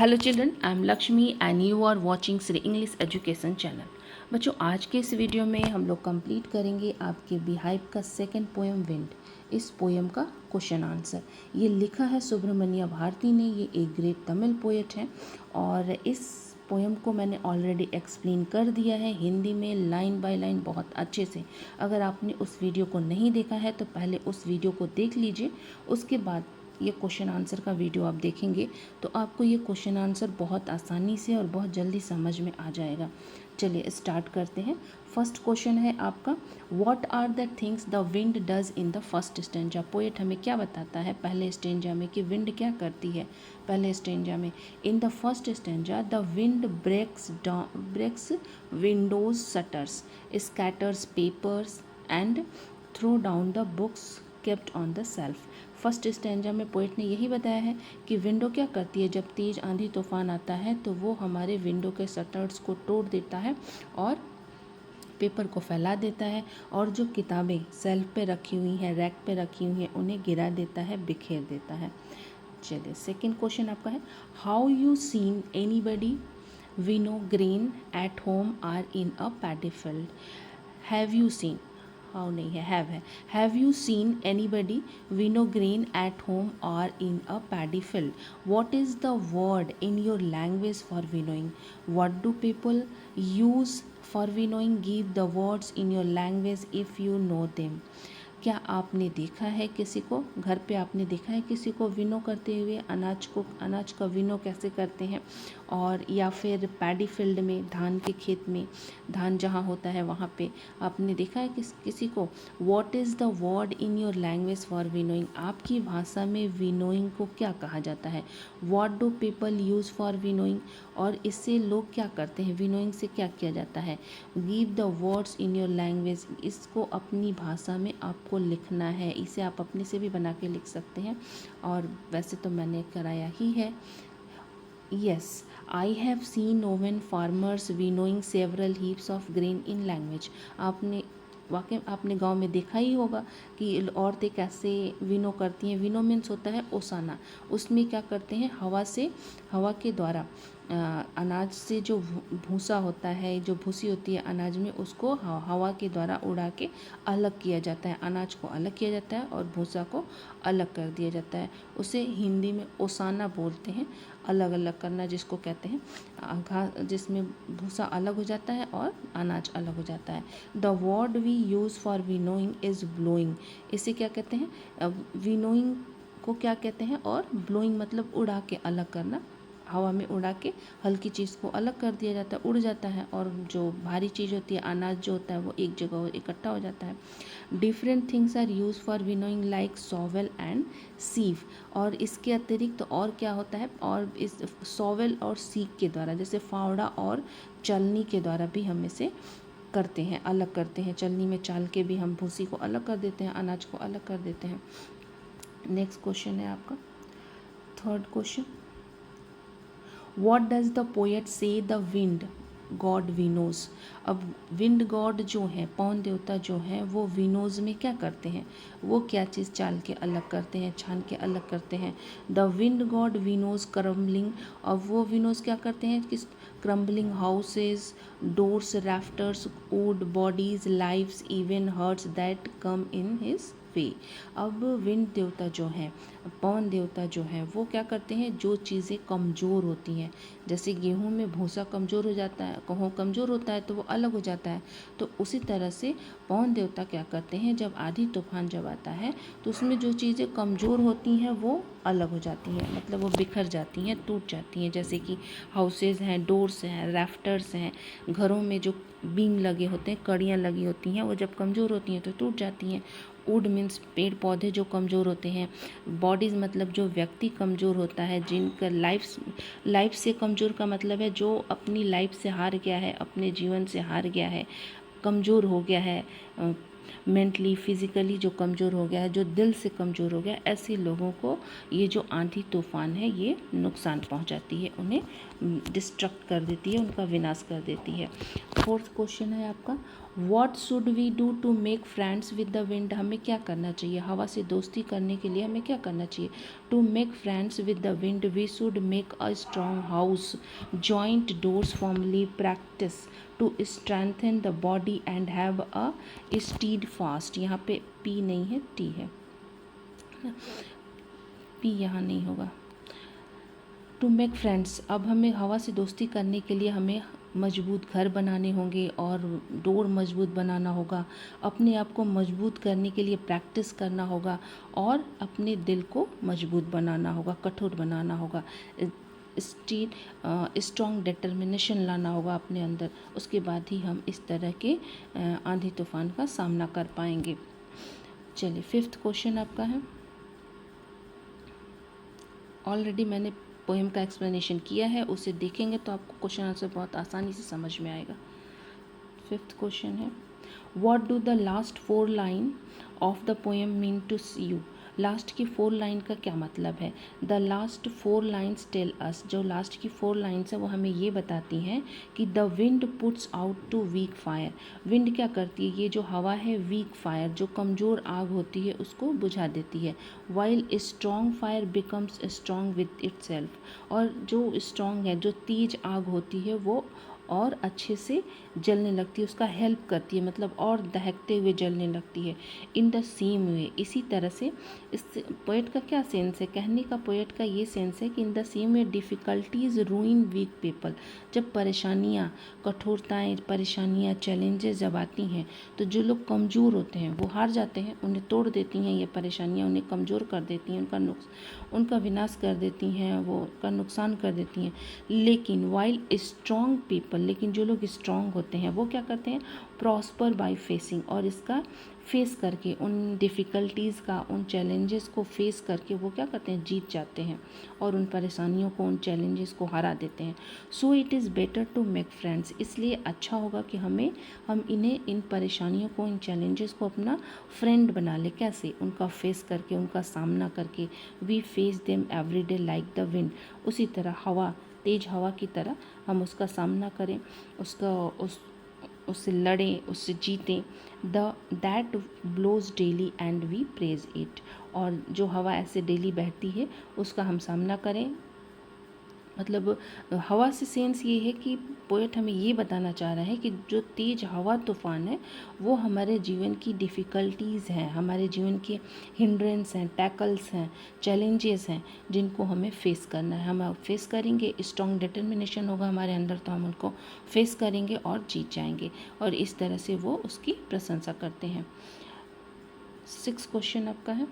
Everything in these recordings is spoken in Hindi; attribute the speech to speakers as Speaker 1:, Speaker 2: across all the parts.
Speaker 1: Hello children, I am Lakshmi and you are watching Shri English education channel. बच्चों, आज के इस वीडियो में हम लोग कंप्लीट करेंगे आपके बीहाइव का सेकंड पोएम विंड। इस पोएम का क्वेश्चन आंसर ये लिखा है सुब्रमण्य भारती ने। ये एक ग्रेट तमिल पोएट हैं और इस पोएम को मैंने ऑलरेडी एक्सप्लेन कर दिया है हिंदी में लाइन बाय लाइन बहुत अच्छे से। अगर आपने उस वीडियो को नहीं देखा है तो पहले उस वीडियो को देख लीजिए, उसके बाद ये क्वेश्चन आंसर का वीडियो आप देखेंगे तो आपको ये क्वेश्चन आंसर बहुत आसानी से और बहुत जल्दी समझ में आ जाएगा। चलिए स्टार्ट करते हैं। फर्स्ट क्वेश्चन है आपका, what are the things the wind does in the first stanza. Poet हमें क्या बताता है पहले स्टेंजा में कि विंड क्या करती है। पहले स्टेंजा में, in the first stanza the wind breaks windows shutters, scatters papers and throw down the books kept on the shelf. First stanza में पोएट ने यही बताया है कि विंडो क्या करती है। जब तेज़ आंधी तूफान आता है तो वो हमारे विंडो के शटर्स को तोड़ देता है और पेपर को फैला देता है और जो किताबें सेल्फ पे रखी हुई हैं, रैक पे रखी हुई हैं, उन्हें गिरा देता है, बिखेर देता है। चलिए सेकंड क्वेश्चन आपका है, how you seen anybody winnow grain at home or in a paddy field. Have you seen, how नहीं है, have you seen anybody winnow grain at home or in a paddy field. What is the word in your language for winnowing. What do people use for winnowing. Give the words in your language if you know them. क्या आपने देखा है किसी को, घर पे आपने देखा है किसी को विनो करते हुए, अनाज का विनो कैसे करते हैं। और या फिर पैडी फील्ड में, धान के खेत में, धान जहाँ होता है वहाँ पे आपने देखा है किसी को। What is the word in your language for winnowing. आपकी भाषा में विनोइंग को क्या कहा जाता है। What do people use for winnowing, और इससे लोग क्या करते हैं, विनोइंग से क्या किया जाता है। Give the words in your language, इसको अपनी भाषा में आपको लिखना है। इसे आप अपने से भी बना के लिख सकते हैं और वैसे तो मैंने कराया ही है। Yes, I have seen oven farmers winnowing several heaps of grain in language. आपने वाकई आपने गांव में देखा ही होगा कि औरतें कैसे विनो करती हैं। विनो मीन्स होता है ओसाना। उसमें क्या करते हैं, हवा के द्वारा अनाज से जो भूसा होता है, जो भूसी होती है अनाज में, उसको हवा के द्वारा उड़ा के अलग किया जाता है। अनाज को अलग किया जाता है और भूसा को अलग कर दिया जाता है। उसे हिंदी में ओसाना बोलते हैं, अलग अलग करना जिसको कहते हैं। घास जिसमें भूसा अलग हो जाता है और अनाज अलग हो जाता है। The word we use for winnowing is blowing. इसे क्या कहते हैं, विनोइंग को क्या कहते हैं, और ब्लोइंग मतलब उड़ा के अलग करना। हवा में उड़ा के हल्की चीज़ को अलग कर दिया जाता है, उड़ जाता है, और जो भारी चीज़ होती है, अनाज जो होता है, वो एक जगह इकट्ठा हो जाता है। Different things are use for winnowing like shovel and sieve. और इसके अतिरिक्त तो और क्या होता है, और इस सॉवेल और सीक के द्वारा, जैसे फावड़ा और चलनी के द्वारा भी हम इसे करते हैं, अलग करते हैं। चलनी में चाल के भी हम भूसी को अलग कर देते हैं, अनाज को अलग कर देते हैं। नेक्स्ट क्वेश्चन है आपका third question, what does the poet से द विंड गॉड विनोज। अब विंड गॉड जो है, पवन देवता जो है, वो विनोज में क्या करते हैं, वो क्या चीज़ चाल के अलग करते हैं, छान के अलग करते हैं। The wind god winnows crumbling. अब वो विनोज क्या करते हैं, किस crumbling houses, doors, rafters, wood, bodies, lives, even hearts that come in his way. अब विंड देवता जो है, पवन देवता जो है, वो क्या करते हैं, जो चीज़ें कमज़ोर होती हैं, जैसे गेहूं में भूसा कमज़ोर हो जाता है, गेहूं कमज़ोर होता है तो वो अलग हो जाता है। तो उसी तरह से पवन देवता क्या करते हैं, जब आंधी तूफान जब आता है तो उसमें जो चीज़ें कमज़ोर होती हैं वो अलग हो जाती हैं, मतलब वो बिखर जाती हैं, टूट जाती हैं। जैसे कि हाउसेज हैं, डोर्स हैं, राफ्टर्स हैं, घरों में जो बीम लगे होते हैं, कड़ियाँ लगी होती हैं, वो जब कमज़ोर होती हैं तो टूट जाती हैं। वुड मीन्स पेड़ पौधे जो कमज़ोर होते हैं। बॉडीज़ मतलब जो व्यक्ति कमज़ोर होता है, जिनका लाइफ से कमज़ोर का मतलब है जो अपनी लाइफ से हार गया है, अपने जीवन से हार गया है, कमज़ोर हो गया है, मेंटली फिज़िकली जो कमज़ोर हो गया है, जो दिल से कमज़ोर हो गया, ऐसे लोगों को ये जो आंधी तूफान है ये नुकसान पहुंचाती है, उन्हें डिस्ट्रक्ट कर देती है, उनका विनाश कर देती है। फोर्थ क्वेश्चन है आपका, what should we do to make friends with the wind, हमें क्या करना चाहिए, हवा से दोस्ती करने के लिए हमें क्या करना चाहिए। To make friends with the wind we should make a strong house, joint doors firmly, practice to strengthen the body and have a steadfast, यहाँ पे पी नहीं है टी है, पी यहाँ नहीं होगा। टू मेक फ्रेंड्स, अब हमें हवा से दोस्ती करने के लिए हमें मजबूत घर बनाने होंगे और डोर मजबूत बनाना होगा, अपने आप को मजबूत करने के लिए प्रैक्टिस करना होगा और अपने दिल को मजबूत बनाना होगा, कठोर बनाना होगा, स्ट्रॉन्ग डिटर्मिनेशन लाना होगा अपने अंदर, उसके बाद ही हम इस तरह के आंधी तूफान का सामना कर पाएंगे। चलिए 5th क्वेश्चन आपका है, ऑलरेडी मैंने पोएम का एक्सप्लेनेशन किया है, उसे देखेंगे तो आपको क्वेश्चन आंसर बहुत आसानी से समझ में आएगा। 5th क्वेश्चन है, what do the last 4 line of the poem mean to you, last की 4 लाइन का क्या मतलब है। The last 4 lines tell us, जो लास्ट की 4 लाइन्स है वो हमें ये बताती हैं कि the wind puts out to weak fire, wind क्या करती है, ये जो हवा है वीक फायर, जो कमज़ोर आग होती है उसको बुझा देती है। While strong fire becomes strong with it self, और जो स्ट्रॉन्ग है, जो तेज आग होती है वो और अच्छे से जलने लगती है, उसका हेल्प करती है, मतलब और दहकते हुए जलने लगती है। इन द सेम वे, इसी तरह से इस पोएट का क्या सेंस है, कहने का पोएट का ये सेंस है कि in the same way difficulties ruin weak people, जब परेशानियाँ, कठोरताएँ, परेशानियाँ, चैलेंजेस जब आती हैं तो जो लोग कमज़ोर होते हैं वो हार जाते हैं, उन्हें तोड़ देती हैं ये परेशानियाँ, उन्हें कमज़ोर कर देती हैं, उनका विनाश कर देती हैं, वो का नुकसान कर देती हैं। लेकिन वाइल स्ट्रॉन्ग पीपल, लेकिन जो लोग स्ट्रॉन्ग होते हैं वो क्या करते हैं, प्रॉस्पर बाय फेसिंग, और इसका फेस करके, उन डिफ़िकल्टीज़ का, उन चैलेंजेस को फेस करके वो क्या करते हैं, जीत जाते हैं और उन परेशानियों को, उन चैलेंजेस को हरा देते हैं। So it is better to make friends, इसलिए अच्छा होगा कि हम इन्हें, इन परेशानियों को, इन चैलेंजेस को अपना फ्रेंड बना ले। कैसे, उनका फेस करके, उनका सामना करके। We face them every day like the wind, उसी तरह हवा, तेज हवा की तरह हम उसका सामना करें, उससे लड़ें, उससे जीतें। That blows daily and we praise it, और जो हवा ऐसे डेली बहती है उसका हम सामना करें। मतलब हवा से सेंस ये है कि पोएट हमें ये बताना चाह रहा है कि जो तेज हवा तूफान है वो हमारे जीवन की डिफ़िकल्टीज़ हैं, हमारे जीवन के हिंड्रेंस हैं, टैकल्स हैं, चैलेंजेस हैं, जिनको हमें फेस करना है। हम फेस करेंगे, स्ट्रॉन्ग डिटर्मिनेशन होगा हमारे अंदर, तो हम उनको फेस करेंगे और जीत जाएंगे, और इस तरह से वो उसकी प्रशंसा करते हैं। 6 क्वेश्चन आपका है,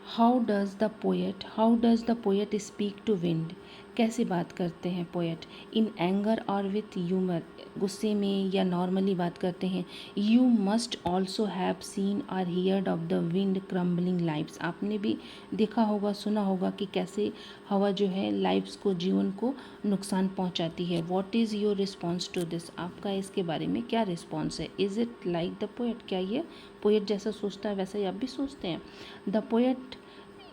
Speaker 1: how does the poet speak to wind, कैसे बात करते हैं poet, in anger or with humour, गुस्से में या नॉर्मली बात करते हैं। You must also have seen or heard of the wind crumbling lives, आपने भी देखा होगा, सुना होगा कि कैसे हवा जो है लाइफ्स को, जीवन को नुकसान पहुंचाती है। What is your response to this, आपका इसके बारे में क्या रिस्पॉन्स है। Is it like the poet, क्या ये पोएट जैसा सोचता है वैसा ही आप भी सोचते हैं। द पोएट,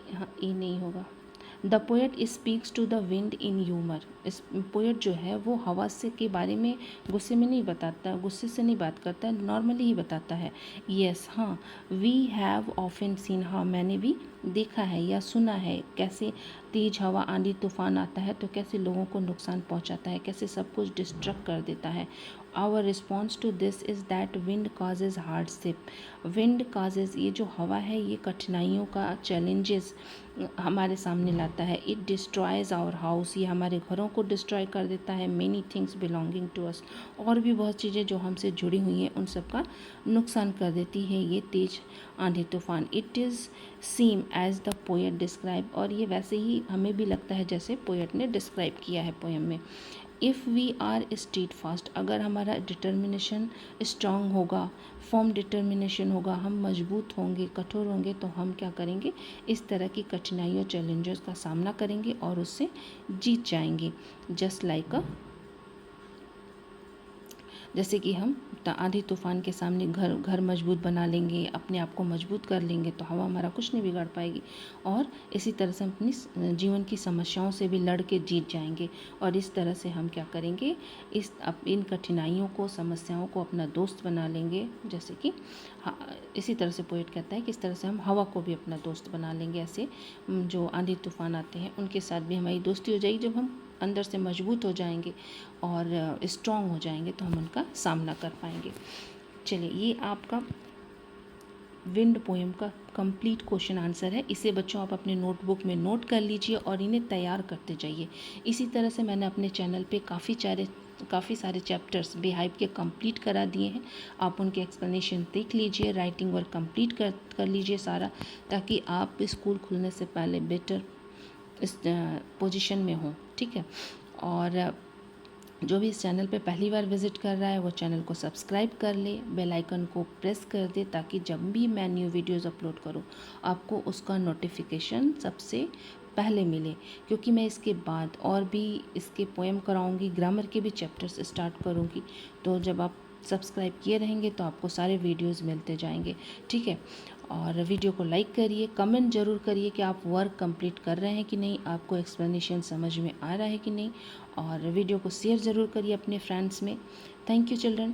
Speaker 1: हाँ ये नहीं होगा। The poet speaks to the wind in humour, इस पोएट जो है वो हवा से के बारे में गुस्से में नहीं बताता, गुस्से से नहीं बात करता है, नॉर्मली ही बताता है। यस, हाँ, वी हैव ऑफन सीन, हाँ मैंने भी देखा है या सुना है, कैसे तेज हवा, आंधी तूफान आता है तो कैसे लोगों को नुकसान पहुंचाता है, कैसे सब कुछ डिस्ट्रक्ट कर देता है। Our response to this is that wind causes hardship, wind causes, ये जो हवा है ये कठिनाइयों का, चैलेंजेस हमारे सामने लाता है। इट डिस्ट्रॉयज़ आवर हाउस, ये हमारे घरों को डिस्ट्रॉय कर देता है। Many things belonging to us, और भी बहुत चीज़ें जो हमसे जुड़ी हुई हैं उन सब का नुकसान कर देती है ये तेज आंधी तूफान। It is same as the poet describe, और ये वैसे ही हमें भी लगता है जैसे पोएट ने डिस्क्राइब किया है पोएम में। If we are steadfast, अगर हमारा डिटर्मिनेशन स्ट्रांग होगा, फर्म डिटर्मिनेशन होगा, हम मजबूत होंगे, कठोर होंगे, तो हम क्या करेंगे, इस तरह की कठिनाइयों, चैलेंजेस का सामना करेंगे और उससे जीत जाएंगे। जस्ट लाइक अ जैसे कि हम आंधी तूफान के सामने घर मजबूत बना लेंगे, अपने आप को मजबूत कर लेंगे तो हवा हमारा कुछ नहीं बिगाड़ पाएगी। और इसी तरह से हम अपनी जीवन की समस्याओं से भी लड़ के जीत जाएंगे। और इस तरह से हम क्या करेंगे, इन कठिनाइयों को, समस्याओं को अपना दोस्त बना लेंगे। जैसे कि इसी तरह से पोएट कहता है कि इस तरह से हम हवा को भी अपना दोस्त बना लेंगे। ऐसे जो आंधी तूफान आते हैं उनके साथ भी हमारी दोस्ती हो जाएगी। जब हम अंदर से मजबूत हो जाएंगे और स्ट्रांग हो जाएंगे तो हम उनका सामना कर पाएंगे। चलिए, ये आपका विंड पोएम का कंप्लीट क्वेश्चन आंसर है। इसे बच्चों आप अपने नोटबुक में नोट कर लीजिए और इन्हें तैयार करते जाइए। इसी तरह से मैंने अपने चैनल पे काफ़ी सारे चैप्टर्स बेहाइप के कंप्लीट करा दिए हैं। आप उनके एक्सप्लेनेशन देख लीजिए, राइटिंग वर्क कंप्लीट कर लीजिए सारा, ताकि आप स्कूल खुलने से पहले बेटर इस पोजीशन में हो। ठीक है। और जो भी इस चैनल पे पहली बार विज़िट कर रहा है वो चैनल को सब्सक्राइब कर ले, बेल आइकन को प्रेस कर दे, ताकि जब भी मैं न्यू वीडियोस अपलोड करूँ आपको उसका नोटिफिकेशन सबसे पहले मिले। क्योंकि मैं इसके बाद और भी इसके पोएम कराऊंगी, ग्रामर के भी चैप्टर्स स्टार्ट करूंगी। तो जब आप सब्सक्राइब किए रहेंगे तो आपको सारे वीडियोस मिलते जाएंगे। ठीक है। और वीडियो को लाइक करिए, कमेंट ज़रूर करिए कि आप वर्क कंप्लीट कर रहे हैं कि नहीं, आपको एक्सप्लेनेशन समझ में आ रहा है कि नहीं। और वीडियो को शेयर ज़रूर करिए अपने फ्रेंड्स में। Thank you children.